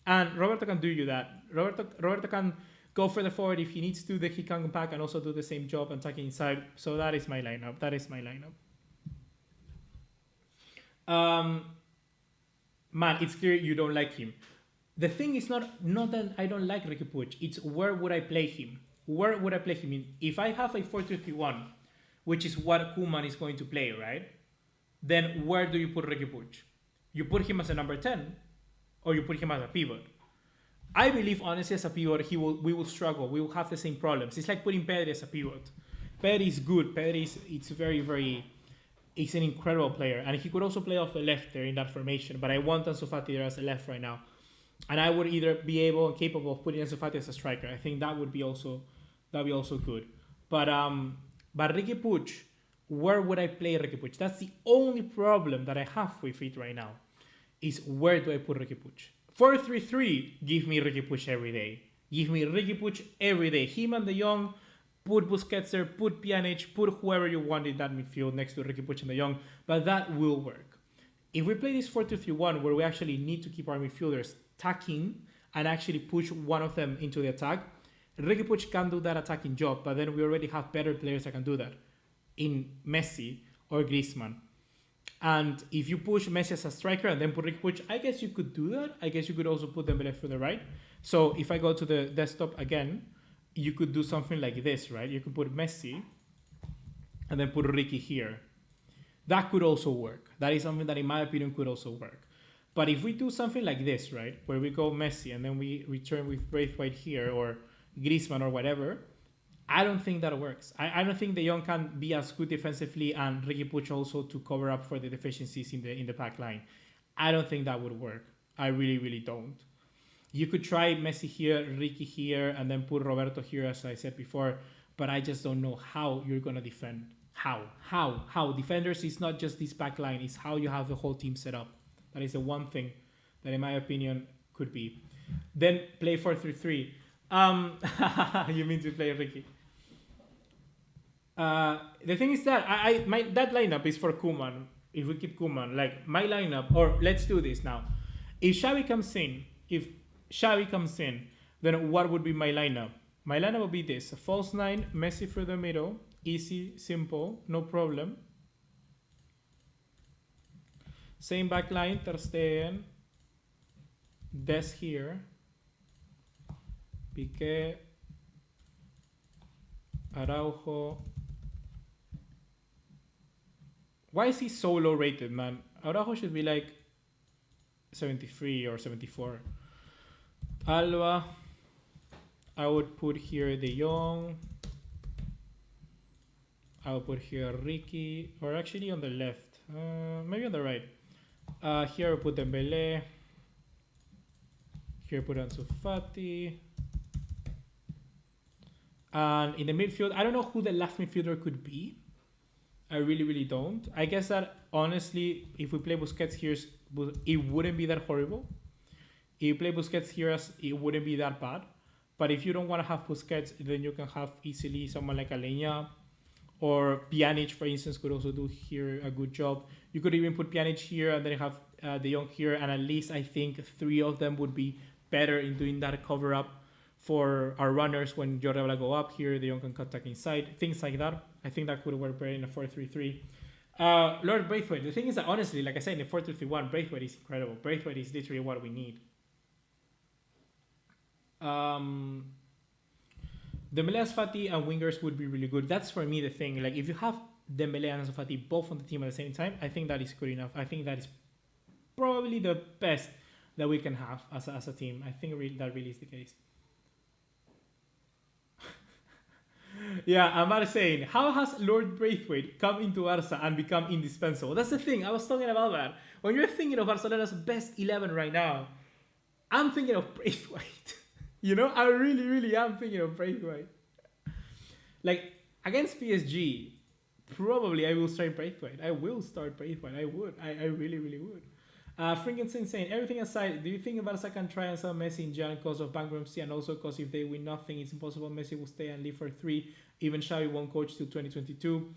And Roberto can do you that. Roberto can go further forward if he needs to, that he can come back and also do the same job and tag inside. So that is my lineup. Man, it's clear you don't like him. The thing is not that I don't like Riqui Puig. It's where would I play him? If I have a 4-2-3-1, which is what Koeman is going to play, right? Then where do you put Riqui Puig? You put him as a number 10, or you put him as a pivot. I believe, honestly, as a pivot, we will struggle. We will have the same problems. It's like putting Pedri as a pivot. Pedri is good. It's very, very... He's an incredible player. And he could also play off the left there in that formation. But I want Ansu Fati there as a left right now. And I would either be able and capable of putting Ansu Fati as a striker. I think that would be also good. But Riqui Puig, where would I play Riqui Puig? That's the only problem that I have with it right now. Is where do I put Riqui Puig? 4-3-3, give me Riqui Puig every day. Him and De Jong, put Busquets there, put Pjanic, put whoever you want in that midfield next to Riqui Puig and De Jong. But that will work. If we play this 4-2-3-1 where we actually need to keep our midfielders attacking and actually push one of them into the attack, Riqui Puig can do that attacking job, but then we already have better players that can do that in Messi or Griezmann. And if you push Messi as a striker and then put Riqui Puig, I guess you could do that. I guess you could also put Dembele for the right. So if I go to the desktop again, you could do something like this, right? You could put Messi and then put Riqui here. That could also work. That is something that, in my opinion, could also work. But if we do something like this, right, where we go Messi and then we return with Braithwaite here or Griezmann or whatever, I don't think that works. I don't think De Jong can be as good defensively and Riqui Puig also to cover up for the deficiencies in the back line. I don't think that would work. I really, really don't. You could try Messi here, Ricky here, and then put Roberto here, as I said before, but I just don't know how you're going to defend. How? Defenders is not just this back line, it's how you have the whole team set up. That is the one thing that, in my opinion, could be. Then play 4-3-3. You mean to play Ricky? The thing is that that lineup is for Koeman. If we keep Koeman, like my lineup, or let's do this now. If Xavi comes in, then what would be my lineup? My lineup would be this: a false 9, Messi through the middle, easy, simple, no problem. Same back line, Ter Stegen, Des here, Piqué, Araujo. Why is he so low rated, man? Araujo should be like 73 or 74. Alba. I would put here De Jong. I would put here Ricky. Or actually on the left. Maybe on the right. Here I put Dembele. Here I put Ansu Fati. And in the midfield, I don't know who the last midfielder could be. I really, really don't. I guess that, honestly, if we play Busquets here, it wouldn't be that horrible. If you play Busquets here, it wouldn't be that bad. But if you don't want to have Busquets, then you can have easily someone like Alenya, or Pjanic, for instance, could also do here a good job. You could even put Pjanic here and then have De Jong here, and at least I think 3 of them would be better in doing that cover-up for our runners when Jordi will go up here. De Jong can attack inside, things like that. I think that could work better in a 4-3-3. Lord Braithwaite, the thing is that, honestly, like I said, in the 4-2-3-1, Braithwaite is incredible. Braithwaite is literally what we need. Dembele, Fati, and wingers would be really good. That's for me the thing. Like, if you have Dembele and Fati both on the team at the same time, I think that is good enough. I think that is probably the best that we can have as a team. I think that really is the case. Yeah, I'm saying, how has Lord Braithwaite come into Barca and become indispensable? That's the thing. I was talking about that. When you're thinking of Barcelona's best 11 right now, I'm thinking of Braithwaite. You know, I really, really am thinking of Braithwaite. Like, against PSG, probably I will start Braithwaite. I will start Braithwaite. I would. I really, really would. Frankenstein saying, everything aside, do you think Barca can try and sell Messi in Jan because of bankruptcy, and also because if they win nothing, it's impossible Messi will stay and live for 3. Even Xavi won't coach till 2022.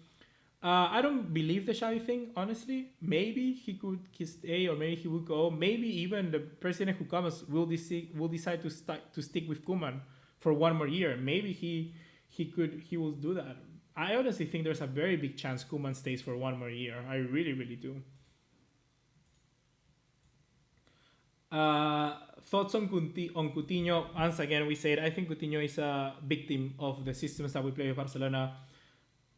I don't believe the Xavi thing, honestly. Maybe he could stay, or maybe he will go. Maybe even the president who comes will decide to stick with Koeman for 1 more year. Maybe he will do that. I honestly think there's a very big chance Koeman stays for 1 more year. I really, really do. Thoughts on Coutinho? Once again, we said I think Coutinho is a victim of the systems that we play with Barcelona.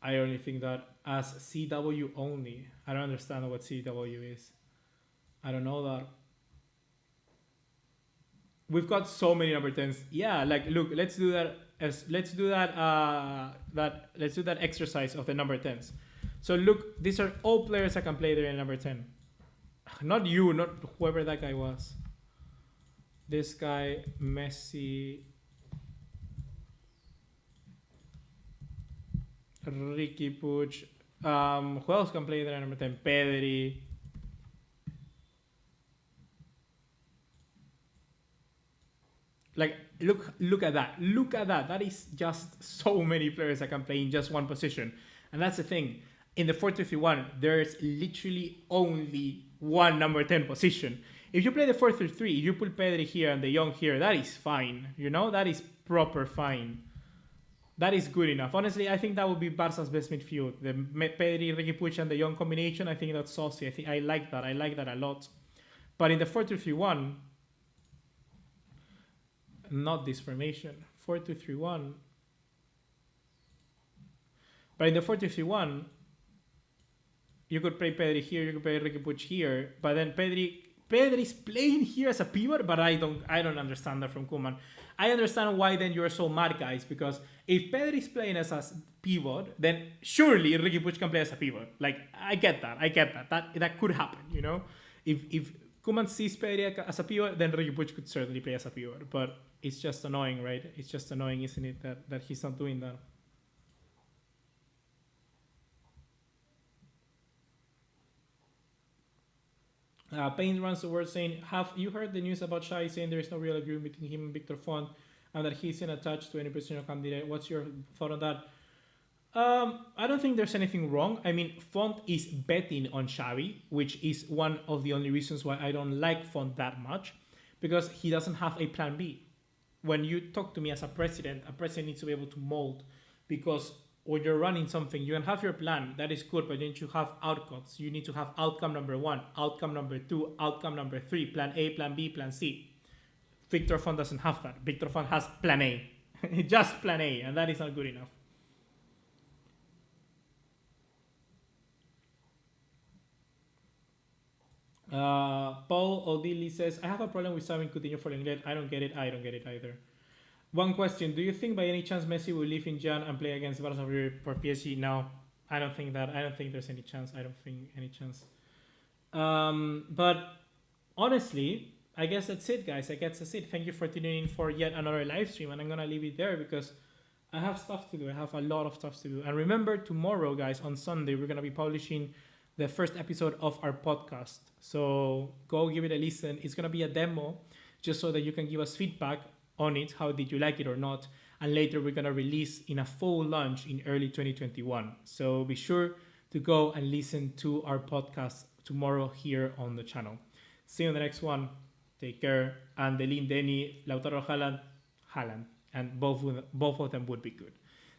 I only think that as CW only. I don't understand what CW is. I don't know that. We've got so many number 10s. Yeah, like look, let's do that exercise of the number 10s. So look, these are all players that can play there in number 10. Not you, not whoever that guy was. This guy, Messi, Ricky Puig. Who else can play there at number 10? Pedri. Like, look at that. Look at that. That is just so many players that can play in just one position. And that's the thing. In the 4-3-1, there's literally only one number 10 position. If you play the 4-3-3, if you put Pedri here and De Jong here, that is fine. You know, that is proper fine. That is good enough. Honestly, I think that would be Barca's best midfield. The Pedri, Ricky Puig, and De Jong combination, I think that's saucy. I like that. I like that a lot. But in the 4-2-3-1, not this formation. 4-2-3-1. But in the 4-2-3-1, you could play Pedri here, you could play Ricky Puig here, but then Pedri is playing here as a pivot, but I don't understand that from Koeman. I understand why then you're so mad, guys, because if Pedri is playing as a pivot, then surely Ricky Puig can play as a pivot. Like, I get that. That could happen, you know? If Koeman sees Pereira as a pivot, then Ricky Puig could certainly play as a pivot. But it's just annoying, right? It's just annoying, isn't it, that he's not doing that. Payne runs the word saying, have you heard the news about Shai saying there is no real agreement between him and Victor Font and that he's in attached to any presidential candidate? What's your thought on that? I don't think there's anything wrong. I mean, Font is betting on Xavi, which is one of the only reasons why I don't like Font that much, because he doesn't have a plan B. When you talk to me as a president needs to be able to mold, because when you're running something, you can have your plan, that is good, but then you have outcomes. You need to have outcome number 1, outcome number 2, outcome number 3, plan A, plan B, plan C. Victor Font doesn't have that. Victor Font has plan A, just plan A, and that is not good enough. Paul Odili says, I have a problem with Simon Coutinho for England. I don't get it. I don't get it either. One question. Do you think by any chance Messi will leave in Jan and play against Barca for PSG? No, I don't think that. I don't think there's any chance. I don't think any chance. But honestly, I guess that's it, guys. I guess that's it. Thank you for tuning in for yet another live stream. And I'm going to leave it there because I have stuff to do. I have a lot of stuff to do. And remember, tomorrow, guys, on Sunday, we're going to be publishing the first episode of our podcast. So go give it a listen. It's going to be a demo just so that you can give us feedback on it. How did you like it or not? And later we're going to release in a full launch in early 2021. So be sure to go and listen to our podcast tomorrow here on the channel. See you on the next one. Take care. And Delin, Denny, Lautaro, Haaland. And both of them would be good.